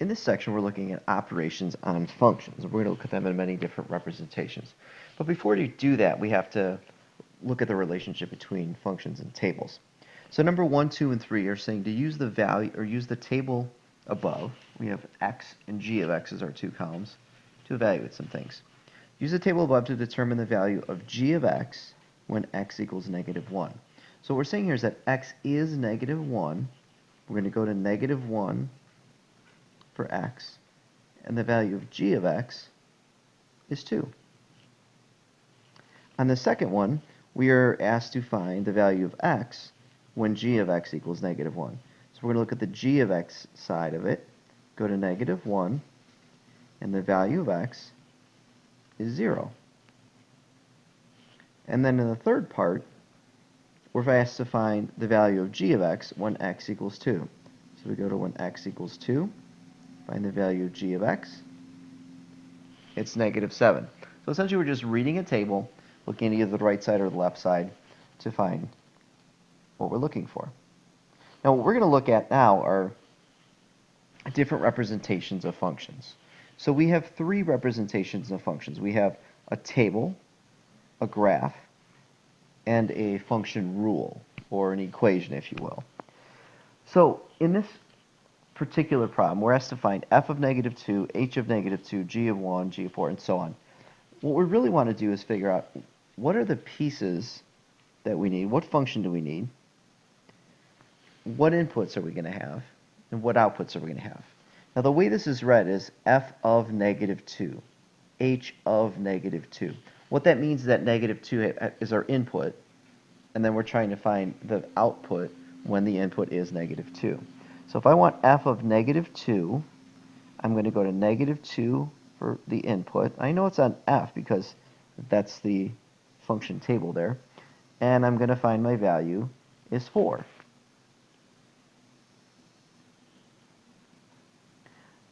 In this section, we're looking at operations on functions. We're going to look at them in many different representations. But before we do that, we have to look at the relationship between functions and tables. So number 1, 2, and 3 are saying to use the value or use the table above. We have x and g of x as our two columns to evaluate some things. Use the table above to determine the value of g of x when x equals -1. So what we're saying here is that x is -1. We're going to go to -1 for x, and the value of g of x is 2. On the second one, we are asked to find the value of x when g of x equals -1. So we're going to look at the g of x side of it, go to -1, and the value of x is 0. And then in the third part, we're asked to find the value of g of x when x equals 2. So we go to when x equals 2, find the value of g of x, it's -7. So essentially we're just reading a table, looking at either the right side or the left side to find what we're looking for. Now what we're going to look at now are different representations of functions. So we have three representations of functions. We have a table, a graph, and a function rule, or an equation, if you will. So in this particular problem, we're asked to find f of -2, h of -2, g of 1, g of 4, and so on. What we really want to do is figure out what are the pieces that we need, what function do we need, what inputs are we going to have, and what outputs are we going to have. Now the way this is read is f of -2, h of -2. What that means is that -2 is our input, and then we're trying to find the output when the input is -2. So if I want f of -2, I'm going to go to -2 for the input. I know it's on f because that's the function table there. And I'm going to find my value is 4.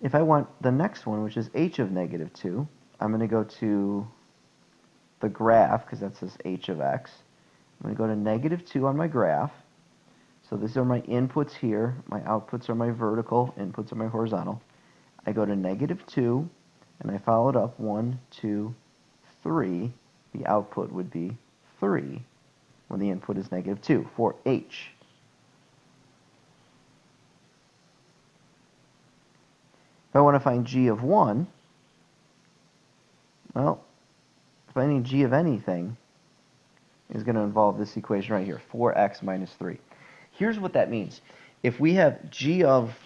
If I want the next one, which is h of -2, I'm going to go to the graph, because that says h of x. I'm going to go to -2 on my graph. So these are my inputs here. My outputs are my vertical. Inputs are my horizontal. I go to -2, and I follow it up 1, 2, 3. The output would be 3 when the input is -2 for h. If I want to find g of 1, well, finding g of anything is going to involve this equation right here, 4x minus 3. Here's what that means. If we have g of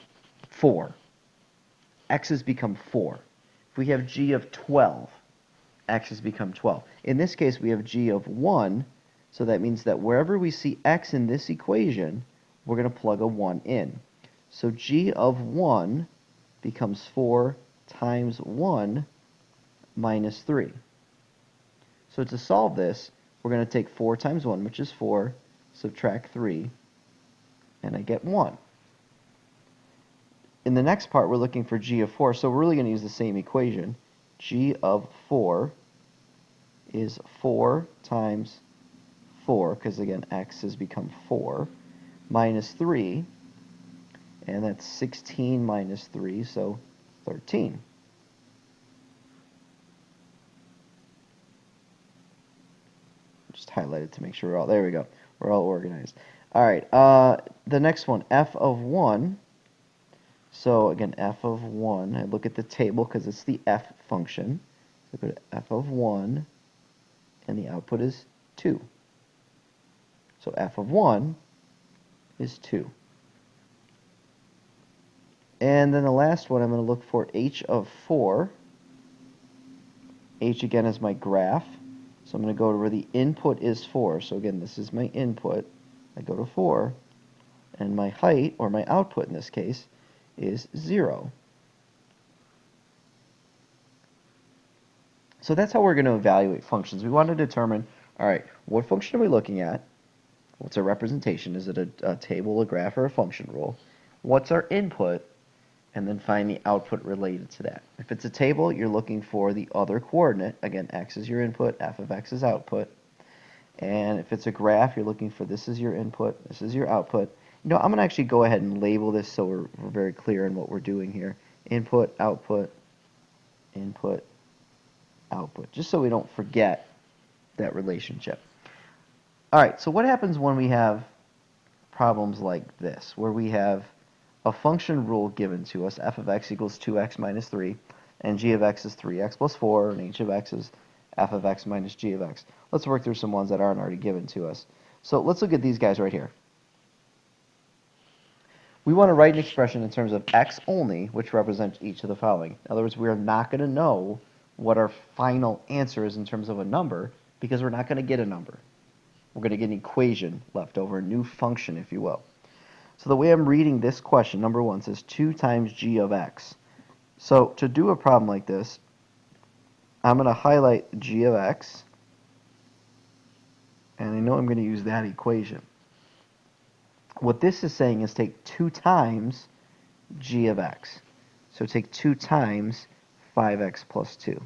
4, x has become 4. If we have g of 12, x has become 12. In this case, we have g of 1, so that means that wherever we see x in this equation, we're going to plug a 1 in. So g of 1 becomes 4 times 1 minus 3. So to solve this, we're going to take 4 times 1, which is 4, subtract 3, and I get 1. In the next part, we're looking for g of 4, so we're really going to use the same equation. G of 4 is 4 times 4, because again, x has become 4, minus 3, and that's 16 minus 3, so 13. Just highlight it to make sure we're all, there we go, we're all organized. All right, the next one, f of 1. So again, f of 1, I look at the table because it's the f function. So I go to f of 1, and the output is 2. So f of 1 is 2. And then the last one, I'm going to look for h of 4. H again is my graph. So I'm going to go to where the input is 4. So again, this is my input. I go to 4. And my height, or my output in this case, is 0. So that's how we're going to evaluate functions. We want to determine, all right, what function are we looking at? What's our representation? Is it a table, a graph, or a function rule? What's our input? And then find the output related to that. If it's a table, you're looking for the other coordinate. Again, x is your input, f of x is output. And if it's a graph, you're looking for this is your input, this is your output. You know, I'm going to actually go ahead and label this so we're very clear in what we're doing here. input, output, input, output, just so we don't forget that relationship. All right, so what happens when we have problems like this, where we have a function rule given to us, f of x equals 2x minus 3, and g of x is 3x plus 4, and h of x is f of x minus g of x. Let's work through some ones that aren't already given to us. So let's look at these guys right here. We want to write an expression in terms of x only, which represents each of the following. In other words, we are not going to know what our final answer is in terms of a number, because we're not going to get a number. We're going to get an equation left over, a new function, if you will. So the way I'm reading this question, number 1, says 2 times g of x. So to do a problem like this, I'm going to highlight g of x, and I know I'm going to use that equation. What this is saying is take 2 times g of x. So take 2 times 5x plus 2.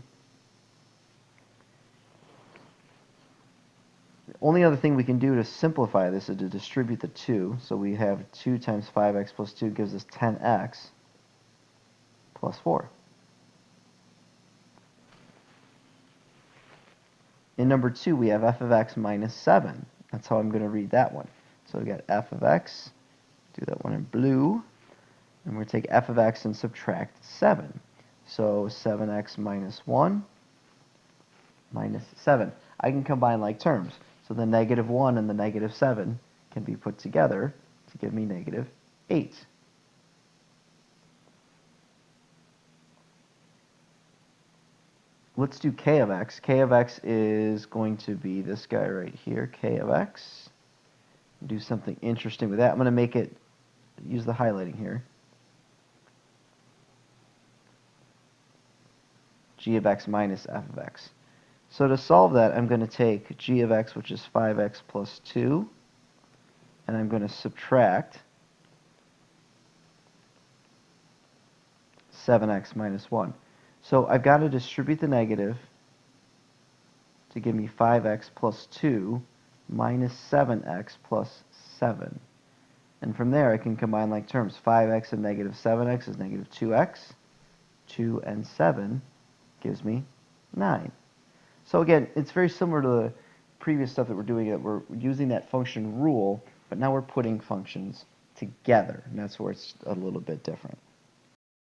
The only other thing we can do to simplify this is to distribute the 2. So we have 2 times 5x plus 2 gives us 10x plus 4. In number 2, we have f of x minus 7. That's how I'm going to read that one. So we got f of x, do that one in blue, and we're going to take f of x and subtract 7. So 7x minus 1 minus 7. I can combine like terms. So the negative 1 and the negative 7 can be put together to give me negative 8. Let's do k of x. K of x is going to be this guy right here, k of x. Do something interesting with that. I'm going to make it, use the highlighting here. G of x minus f of x. So to solve that, I'm going to take g of x, which is 5x plus 2, and I'm going to subtract 7x minus 1. So I've got to distribute the negative to give me 5x plus 2 minus 7x plus 7. And from there, I can combine like terms. 5x and negative 7x is negative 2x. 2 and 7 gives me 9. So again, it's very similar to the previous stuff that we're doing. We're using that function rule, but now we're putting functions together, and that's where it's a little bit different.